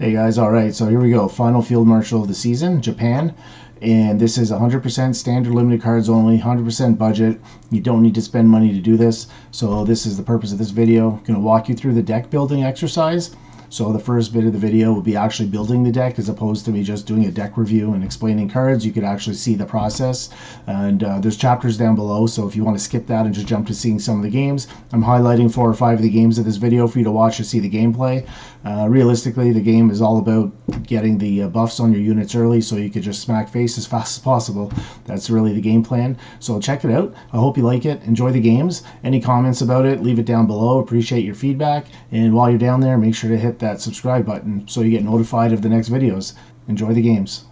Hey guys, alright, so here we go. Final Field Marshal of the season, Japan. And this is 100% standard limited cards only, 100% budget. You don't need to spend money to do this. So this is the purpose of this video. I'm going to walk you through the deck building exercise. So the first bit of the video will be actually building the deck as opposed to me just doing a deck review and explaining cards. You could actually see the process, and there's chapters down below, so if you want to skip that and just jump to seeing some of the games, I'm highlighting 4 or 5 of the games of this video for you to watch to see the gameplay. Realistically, the game is all about getting the buffs on your units early so you could just smack face as fast as possible. That's really the game plan. So check it out. I hope you like it. Enjoy the games. Any comments about it, leave it down below. Appreciate your feedback. And while you're down there, make sure to hit that subscribe button so you get notified of the next videos. Enjoy the games.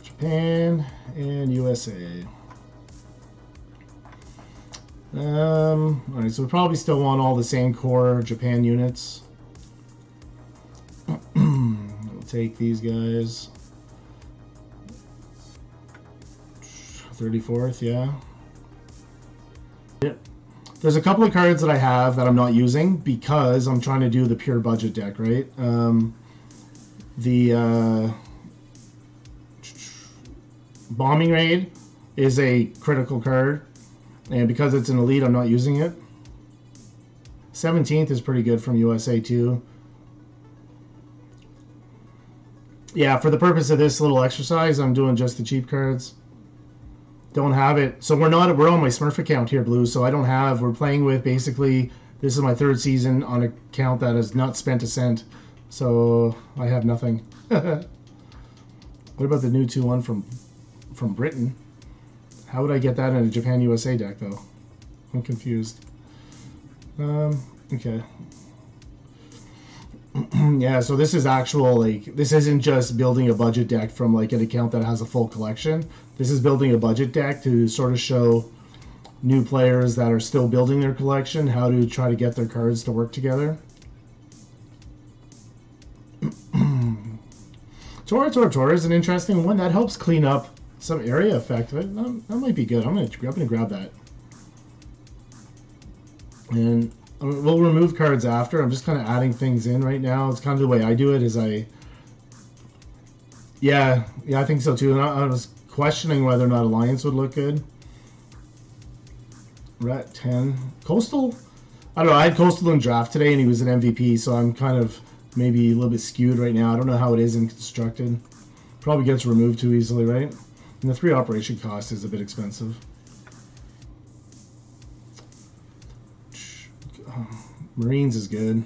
Japan and USA. Alright, so we probably still want all the same core Japan units. We'll take these guys. 34th, yeah. There's a couple of cards that I have that I'm not using because I'm trying to do the pure budget deck, right? The Bombing Raid is a critical card, and because it's an elite, I'm not using it. 17th is pretty good from USA too. Yeah, for the purpose of this little exercise, I'm doing just the cheap cards. Don't have it. So we're on my Smurf account here, Blue, so I don't have, we're playing with basically, this is my 3rd season on an account that has not spent a cent. So I have nothing. What about the new 2-1 from Britain? How would I get that in a Japan USA deck though? I'm confused. Okay. Yeah, so this is actual, like, this isn't just building a budget deck from like an account that has a full collection. This is building a budget deck to sort of show new players that are still building their collection how to try to get their cards to work together. Tora is an interesting one that helps clean up some area effect. That might be good. I'm gonna grab that. And we'll remove cards after. I'm just kind of adding things in right now. It's kind of the way I do it. Yeah, I think so too. And I was questioning whether or not Alliance would look good. We're at 10. Coastal? I don't know. I had Coastal in draft today, and he was an MVP, so I'm kind of maybe a little bit skewed right now. I don't know how it is in constructed. Probably gets removed too easily, right? And the 3 operation cost is a bit expensive. Marines is good.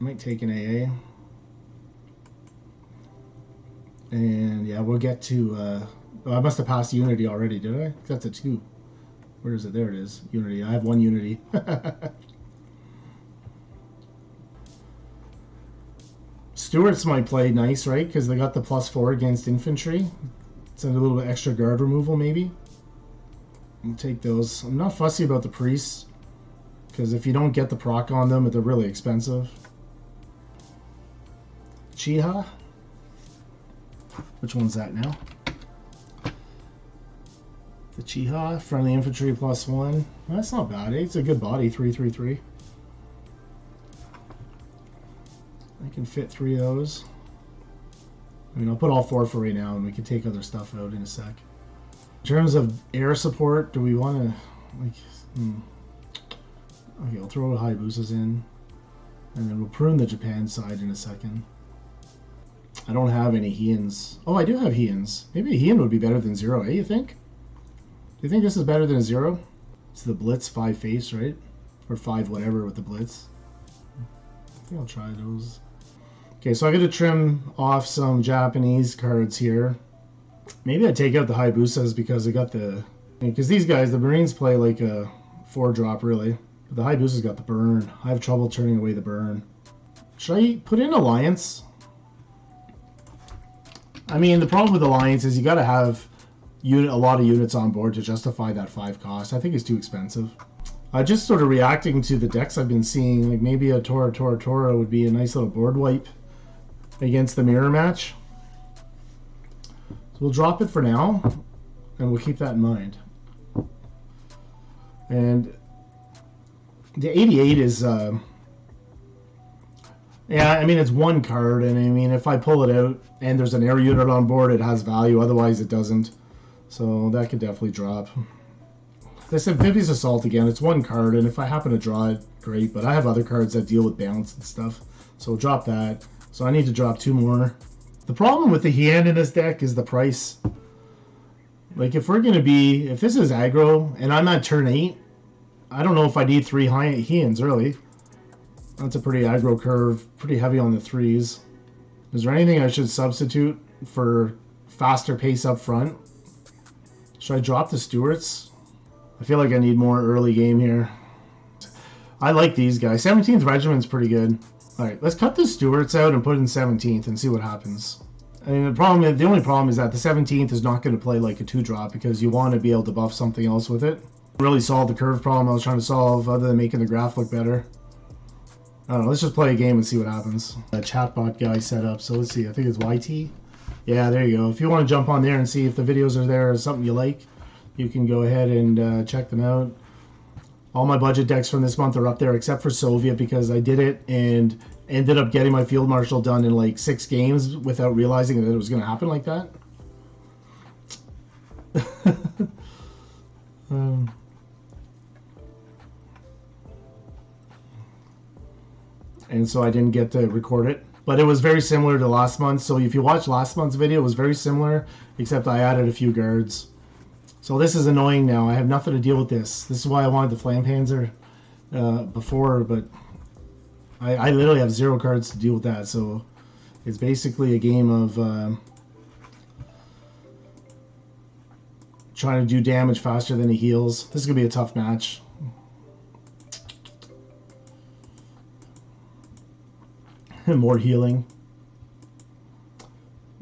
Might take an AA. And yeah, we'll get to oh, I must have passed Unity already, did I? That's a 2. Where is it? There it is. Unity. I have 1 Unity. Stuarts might play nice, right? Because they got the +4 against infantry. Send a little bit extra guard removal, maybe. I'll take those. I'm not fussy about the priests, because if you don't get the proc on them, they're really expensive. Chiha. Which one's that now? The Chiha, friendly infantry +1. Well, that's not bad, eh? It's a good body, 333. I can fit 3 of those. I mean, I'll put all 4 for right now, and we can take other stuff out in a sec. In terms of air support, do we want to, like, Okay, I'll throw Hayabusas in, and then we'll prune the Japan side in a second. I don't have any Heians. Oh, I do have Heians. Maybe a Heian would be better than 0, eh, you think? Do you think this is better than a 0? It's the Blitz 5 face, right? Or 5 whatever with the Blitz. I think I'll try those. Okay, so I got to trim off some Japanese cards here. Maybe I take out the Hayabusas because I got the... Because these guys, the Marines play like a 4-drop really. But the Hayabusa's got the burn. I have trouble turning away the burn. Should I put in Alliance? I mean, the problem with Alliance is you got to have a lot of units on board to justify that 5 cost. I think it's too expensive. Just sort of reacting to the decks I've been seeing, like maybe a Tora would be a nice little board wipe against the mirror match. So we'll drop it for now, and we'll keep that in mind. And The 88 is, yeah, I mean, it's one card, and I mean, if I pull it out and there's an air unit on board, it has value, otherwise it doesn't. So that could definitely drop. This Amphibious Assault again, it's one card, and if I happen to draw it, great, but I have other cards that deal with bounce and stuff, so we'll drop that. So I need to drop 2 more. The problem with the Hien in this deck is the price. Like, if this is aggro, and I'm at turn 8, I don't know if I need 3 Hiens, really. That's a pretty aggro curve, pretty heavy on the 3s. Is there anything I should substitute for faster pace up front? Should I drop the Stuarts? I feel like I need more early game here. I like these guys. 17th Regiment's pretty good. Alright, let's cut the Stuarts out and put in 17th and see what happens. I mean, the only problem is that the 17th is not going to play like a 2-drop because you want to be able to buff something else with it. Really solve the curve problem I was trying to solve other than making the graph look better. I don't know, let's just play a game and see what happens. A chatbot guy set up, so let's see, I think it's YT. Yeah, there you go. If you want to jump on there and see if the videos are there or something you like, you can go ahead and check them out. All my budget decks from this month are up there except for Soviet because I did it and ended up getting my Field Marshal done in like 6 games without realizing that it was going to happen like that. And so I didn't get to record it. But it was very similar to last month. So if you watch last month's video, it was very similar, except I added a few guards. So this is annoying now. I have nothing to deal with this. This is why I wanted the Flampanzer before, but I literally have 0 cards to deal with that. So it's basically a game of trying to do damage faster than he heals. This is going to be a tough match. More healing.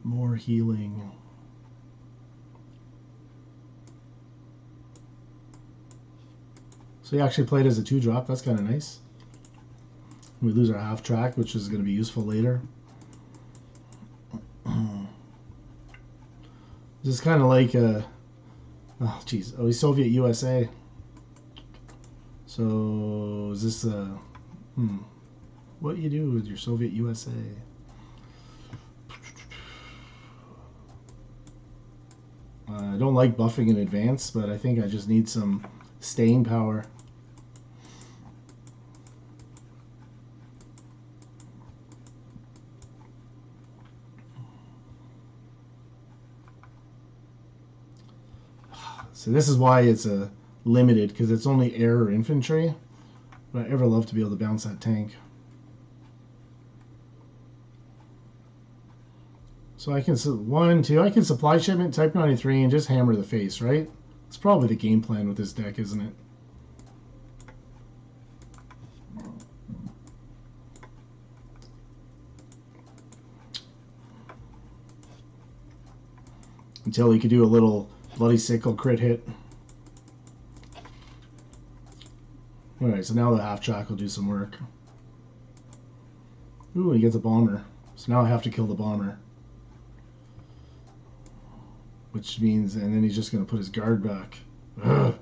More healing. So he actually played as a 2-drop. That's kind of nice. We lose our half track, which is going to be useful later. This is kind of like a... Oh, jeez. Oh, he's Soviet USA. So, is this a... What you do with your Soviet USA? I don't like buffing in advance, but I think I just need some staying power. So this is why it's a limited, because it's only air or infantry. But I ever love to be able to bounce that tank. So I can, I can supply shipment, type 93, and just hammer the face, right? It's probably the game plan with this deck, isn't it? Until he could do a little bloody sickle crit hit. Alright, so now the half track will do some work. Ooh, he gets a bomber. So now I have to kill the bomber. Which means, and then he's just going to put his guard back. Ugh.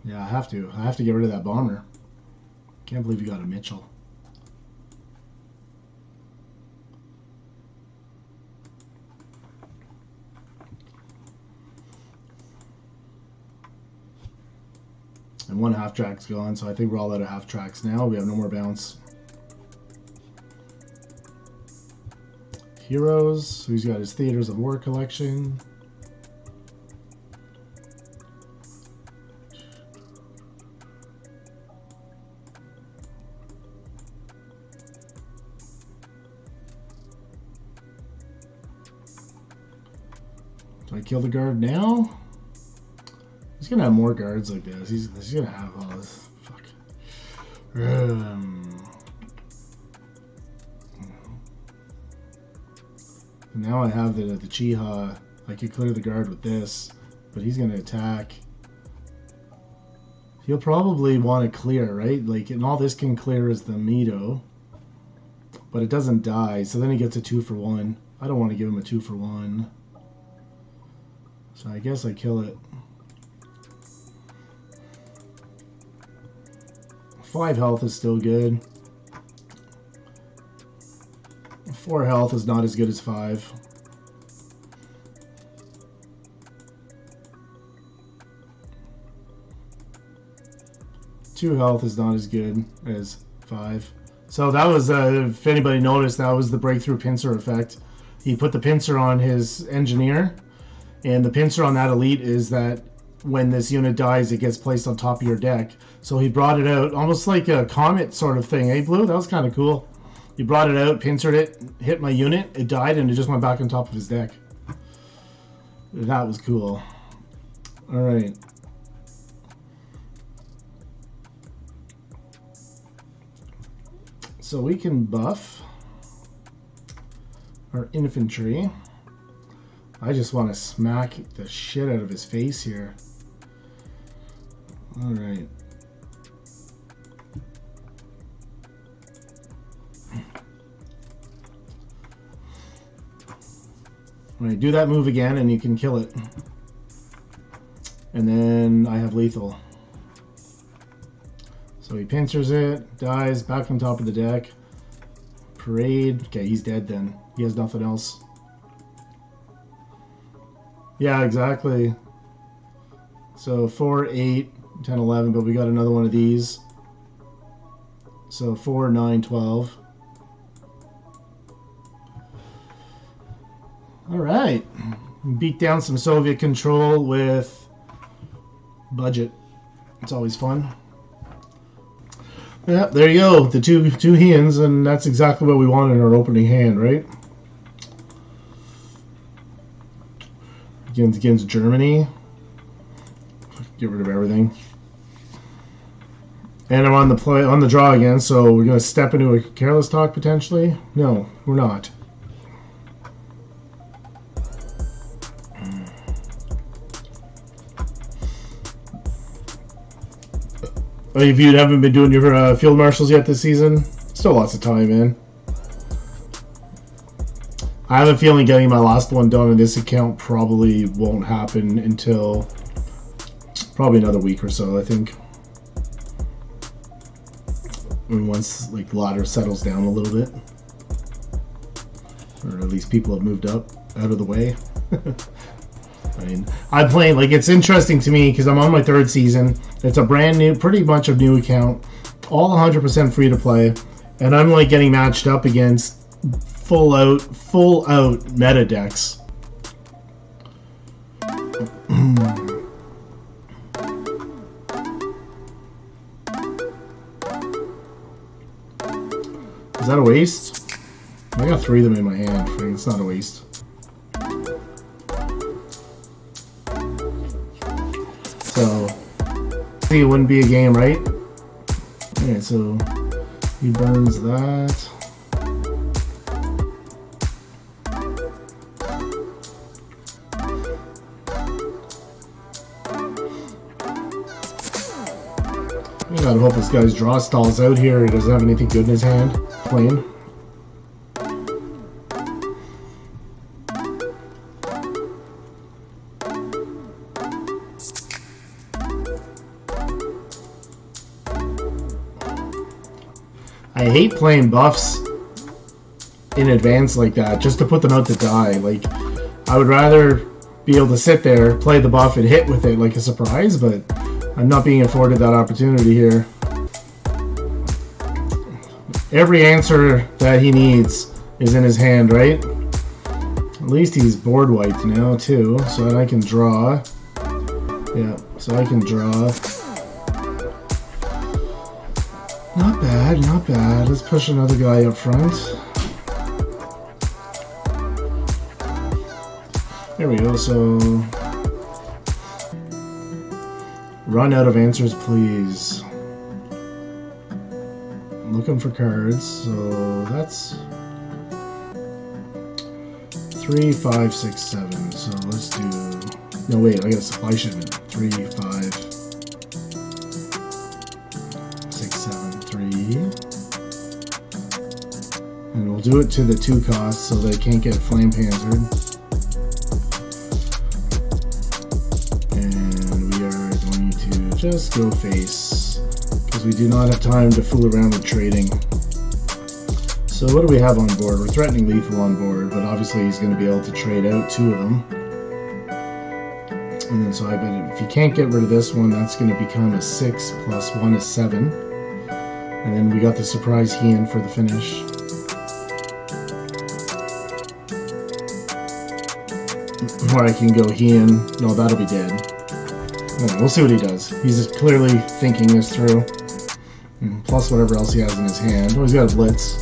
Yeah, I have to. I have to get rid of that bomber. Can't believe you got a Mitchell. And 1 half track's gone, so I think we're all out of half tracks now. We have no more bounce. Heroes, so he's got his Theaters of War collection. Do I kill the guard now? He's gonna have more guards like this. He's gonna have all this. Fuck. Now I have the Chiha. I could clear the guard with this, but he's gonna attack. He'll probably want to clear, right? Like, and all this can clear is the Mito, but it doesn't die. So then he gets a 2-for-1. I don't want to give him a 2-for-1. So I guess I kill it. 5 health is still good. 4 health is not as good as 5. Two health is not as good as 5. So that was, if anybody noticed, that was the breakthrough pincer effect. He put the pincer on his engineer, and the pincer on that elite is that when this unit dies, it gets placed on top of your deck. So he brought it out, almost like a comet sort of thing, eh, Blue? That was kind of cool. He brought it out, pincered it, hit my unit, it died, and it just went back on top of his deck. That was cool. Alright. So we can buff our infantry. I just want to smack the shit out of his face here. Alright. Alright, do that move again and you can kill it. And then I have lethal. So he pincers it, dies, back on top of the deck. Parade. Okay, he's dead then. He has nothing else. Yeah, exactly. So 4, 8, 10, 11, but we got another one of these. So 4, 9, 12. Alright. Beat down some Soviet control with budget. It's always fun. Yeah, there you go. The two hands, and that's exactly what we want in our opening hand, right? Against Germany. Get rid of everything. And I'm on the draw again, so we're gonna step into a careless talk potentially. No, we're not. If you haven't been doing your field marshals yet this season, still lots of time, man. I have a feeling getting my last one done on this account probably won't happen until probably another week or so, I think. I mean, once like the ladder settles down a little bit, or at least people have moved up out of the way. I mean, I'm playing, like, it's interesting to me because I'm on my 3rd season. It's a brand new, pretty much a new account, all 100% free to play, and I'm like getting matched up against full out meta decks. Is that a waste? I got 3 of them in my hand. It's not a waste. So, it wouldn't be a game, right? Okay, so he burns that. I gotta hope this guy's draw stalls out here. He doesn't have anything good in his hand. Plain. I hate playing buffs in advance like that, just to put them out to die. Like, I would rather be able to sit there, play the buff, and hit with it like a surprise, but I'm not being afforded that opportunity here. Every answer that he needs is in his hand, right? At least he's board wiped now, too, so that I can draw. Yeah, so I can draw. Not bad, not bad. Let's push another guy up front. There we go, so... Run out of answers, please. Looking for cards, so that's... 3, 5, 6, 7. So let's do... No, wait, I got a supply shipment. 3, 5... 6, 7, 3. And we'll do it to the 2 cost so they can't get flame panzered. just go face, because we do not have time to fool around with trading. So what do we have on board? We're threatening lethal on board, but obviously he's going to be able to trade out 2 of them. And then so I bet if you can't get rid of this one, that's going to become a 6 plus 1 is 7. And then we got the surprise Heian for the finish. Or I can go Heian. No, that'll be dead. We'll see what he does. He's just clearly thinking this through. Plus whatever else he has in his hand. Oh, he's got a blitz.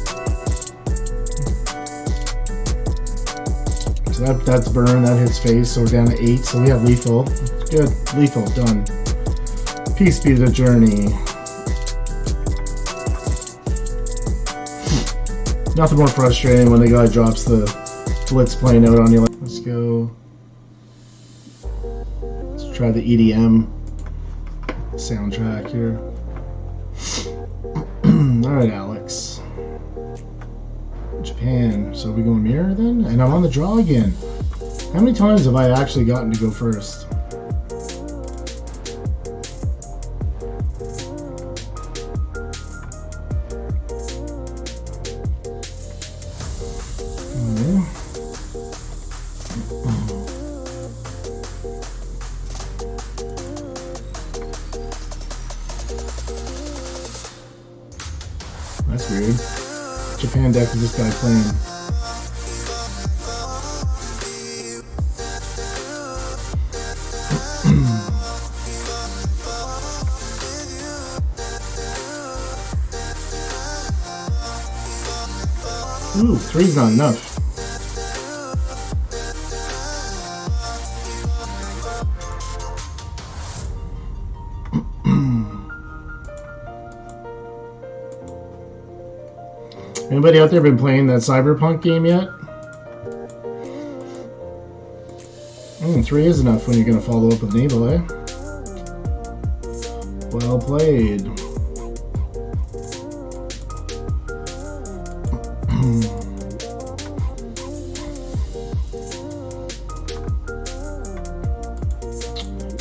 So that's burn. That hits face. So we're down to 8. So we have lethal. Good. Lethal. Done. Peace be the journey. Nothing more frustrating when the guy drops the blitz playing out on you. Let's go. Let's try the EDM soundtrack here. Alright, Alex. Japan. So we go mirror then? And I'm on the draw again. How many times have I actually gotten to go first? That's weird. Japan deck is this guy playing. Ooh, 3's not enough. Anybody out there been playing that Cyberpunk game yet? 3 is enough when you're going to follow up with Naval, eh? Well played.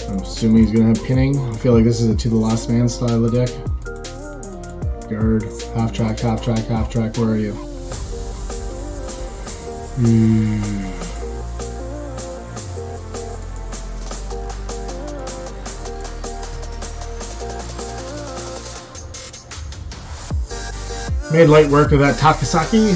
I'm assuming he's going to have pinning. I feel like this is a to the last man style of deck. Guard, half track, half track, half track, where are you? Made light work of that Takasaki.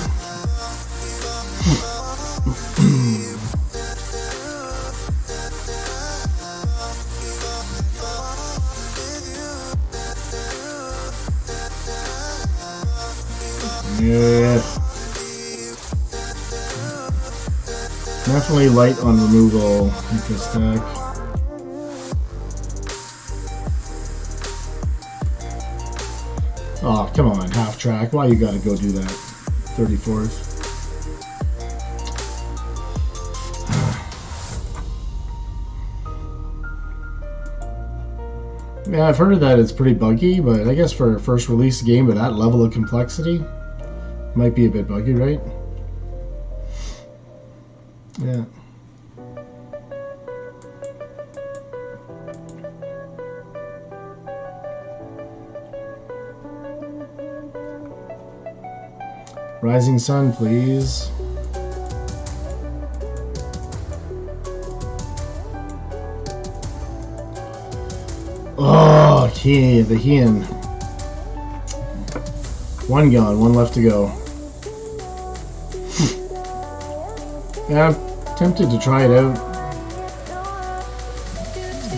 Yeah. Definitely light on removal with this deck. Oh, come on, half track. Why you gotta go do that? 34th. Yeah, I've heard that it's pretty buggy, but I guess for a first release game with that level of complexity, might be a bit buggy, right? Yeah. Rising Sun, please. Oh, okay, the Heian. One gone, one left to go. Yeah, I'm tempted to try it out.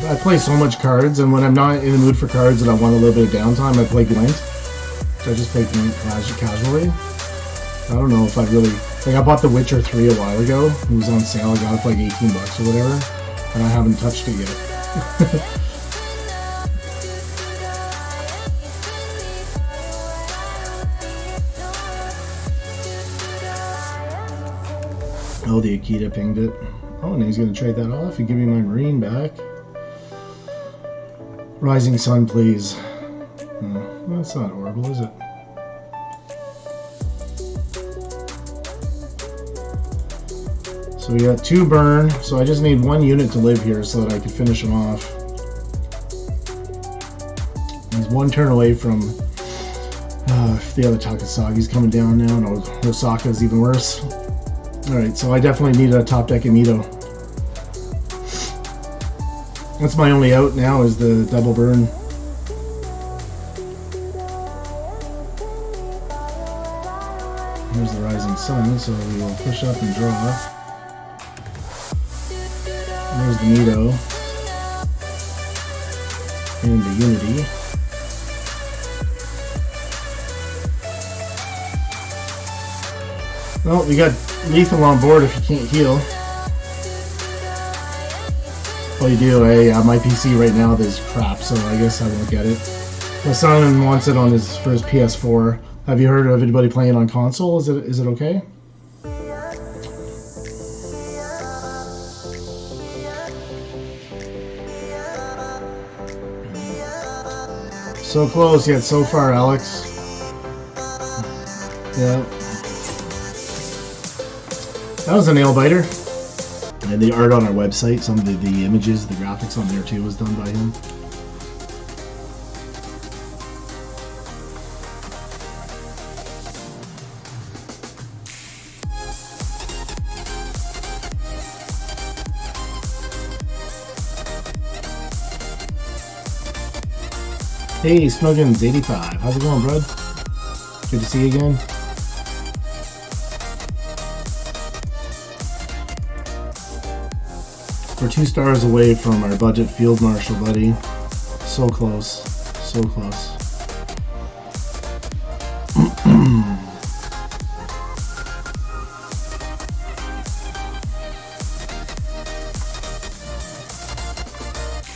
I play so much cards, and when I'm not in the mood for cards and I want a little bit of downtime, I play Glint. So I just play Glint casually. I don't know if I really... Like, I bought The Witcher 3 a while ago. It was on sale. I got it for like 18 bucks or whatever. And I haven't touched it yet. Oh, the Akita pinged it. Oh, and he's going to trade that off and give me my Marine back. Rising Sun, please. Well, that's not horrible, is it? So we got 2 burn, so I just need 1 unit to live here so that I can finish him off. one turn away from the other Takasagi's coming down now. No, Osaka's even worse. Alright, so I definitely need a top deck Amito. That's my only out now, is the double burn. Here's the rising sun, so we will push up and draw. There's the Mito. And the Unity. Well, we got lethal on board if you can't heal. Well, you do, my PC right now is crap, so I guess I won't get it. My son wants it on for his PS4. Have you heard of anybody playing it on console? Is it okay? So close yet so far, Alex. Yeah. That was a nail biter. And the art on our website, some of the images, the graphics on there too was done by him. Hey, Snuggins85. How's it going, bud? Good to see you again. We're 2 stars away from our budget field marshal, buddy. So close. So close.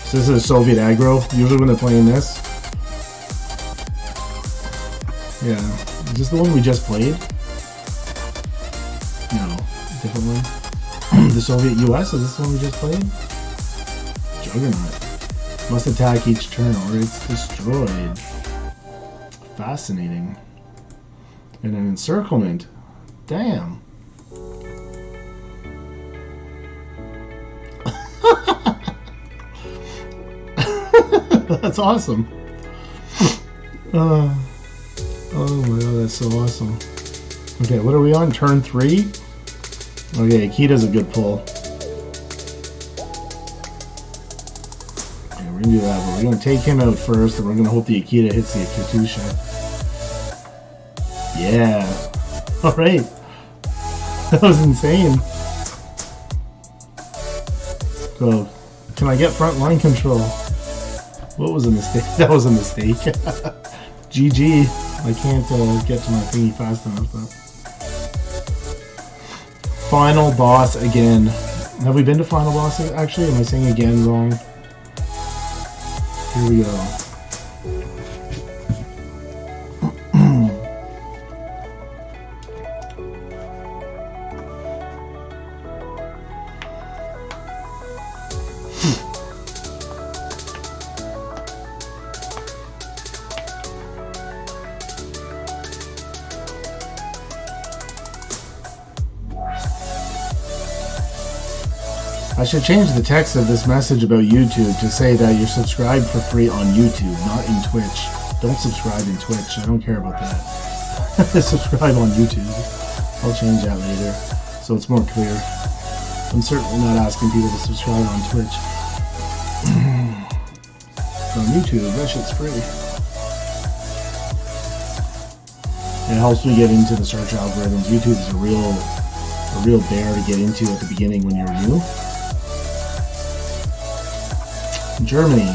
So this is Soviet aggro. Usually when they're playing this. Yeah. Is this the one we just played? No. Different one. The Soviet US, is this the one we just played? Juggernaut. Must attack each turn or it's destroyed. Fascinating. And an encirclement. Damn. That's awesome. Oh my god, that's so awesome. Okay, what are we on? Turn 3? Okay, Akita's a good pull. Okay, we're gonna do that, but we're gonna take him out first, and we're gonna hope the Akita hits the Katusha. Yeah. Alright. That was insane. So, can I get front line control? What was a mistake? That was a mistake. GG. I can't get to my thingy fast enough, though. Final boss again. Have we been to final boss actually? Am I saying again wrong? Here we go. I should change the text of this message about YouTube to say that you're subscribed for free on YouTube, not in Twitch. Don't subscribe in Twitch. I don't care about that. Subscribe on YouTube. I'll change that later so it's more clear. I'm certainly not asking people to subscribe on Twitch. On YouTube, that shit's free. It helps me get into the search algorithms. YouTube is a real bear to get into at the beginning when you're new. Germany.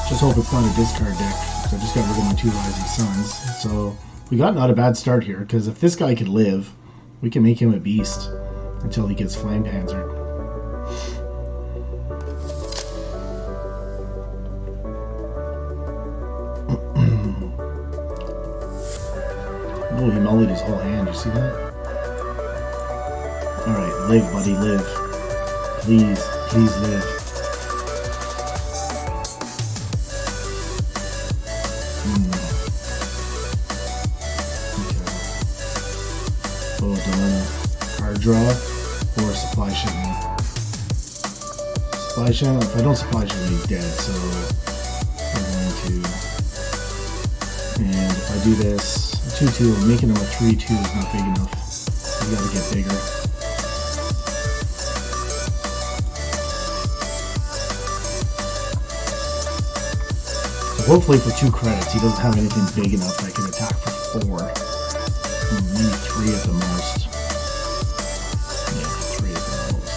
Just hope it's not a discard deck. So I just got rid of my 2 Rising Suns. So we got not a bad start here, because if this guy could live, we can make him a beast until he gets Flame Panzered. Oh, he mullied his whole hand. You see that? Alright, live, buddy, live. Please. Please live. Okay. Oh, dilemma. Card draw or supply shipment. Supply shipment. If I don't supply shipment, he's dead. So 2. And if I do this, 2-2, making them a 3-2 is not big enough. We gotta get bigger. So hopefully for 2 credits, he doesn't have anything big enough that I can attack for 4. Maybe 3 at the most. Yeah, 3 at the most.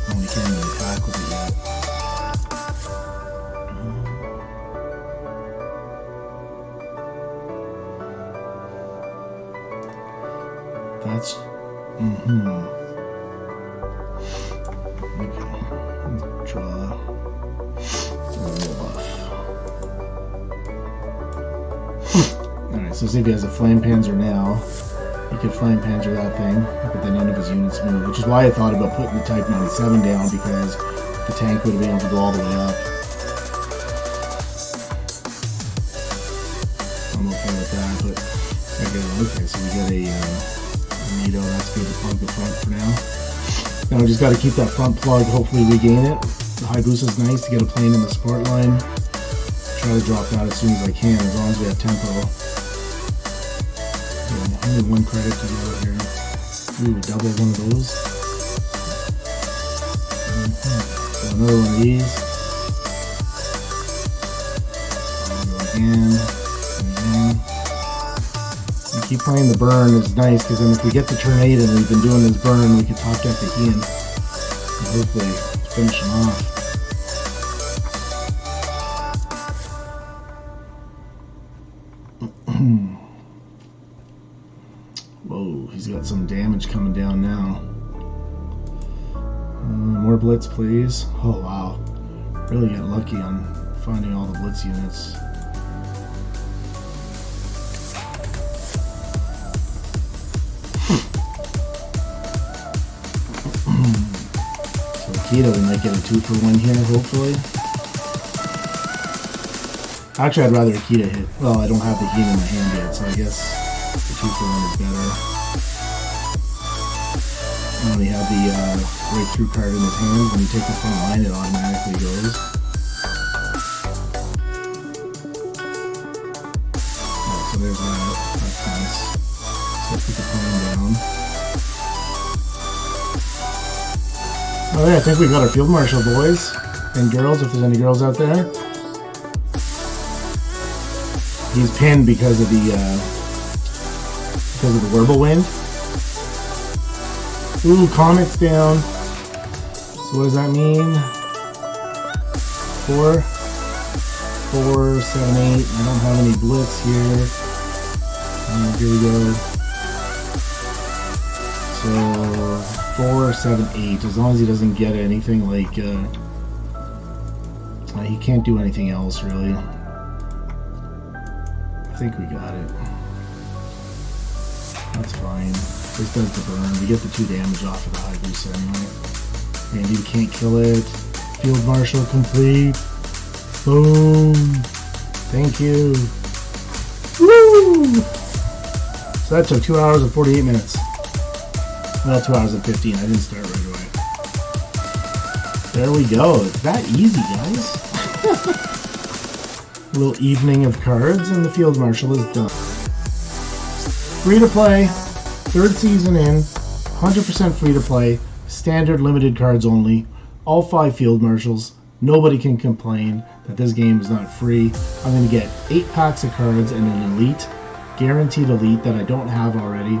Oh, we can't even attack with it yet. That's okay. Draw. Alright, so see if he has a flame panzer now. He could flame panzer that thing, but then none of his units move, which is why I thought about putting the Type 97 down, because the tank would have been able to go all the way up. I'm okay with that, but okay, so we got a NATO, that's good to plug the front for now. Now we just got to keep that front plug, hopefully regain it. The high boost is nice to get a plane in the support line. Try to drop that as soon as I can, as long as we have tempo. Only 1 credit to go here. Ooh, double one of those. So another one of these. Again. And keep playing the burn is nice, because then if we get to turn 8 and we've been doing this burn, we can top deck the Ian and hopefully finish him off. Whoa, he's got some damage coming down now. More blitz, please. Oh, wow. Really got lucky on finding all the blitz units. So Akita, we might get a 2-for-1 here, hopefully. Actually, I'd rather Akita hit. Well, I don't have the heat in my hand yet, so I guess the 2-for-1 is better. I only have the breakthrough card in his hand. When you take the front line, it automatically goes. Oh, so there's that. That's nice. So let's put the plane down. Oh yeah, I think we got our Field Marshal, boys and girls, if there's any girls out there. He's pinned because of the whirlwind. Ooh, Comet's down. So what does that mean? 4, 4, 7, 8. I don't have any blitz here. Here we go. So 4, 7, 8. As long as he doesn't get anything like he can't do anything else really. I think we got it. That's fine. This does the burn. We get the 2 damage off of the high boost anyway. And you can't kill it. Field Marshal complete. Boom. Thank you. Woo! So that took 2 hours and 48 minutes. Well, 2 hours and 15. I didn't start right away. There we go. It's that easy, guys. A little evening of cards, and the Field Marshal is done. Free to play, 3rd season in, 100% free to play, standard limited cards only, all 5 Field Marshals. Nobody can complain that this game is not free. I'm going to get 8 packs of cards and an elite, guaranteed elite that I don't have already.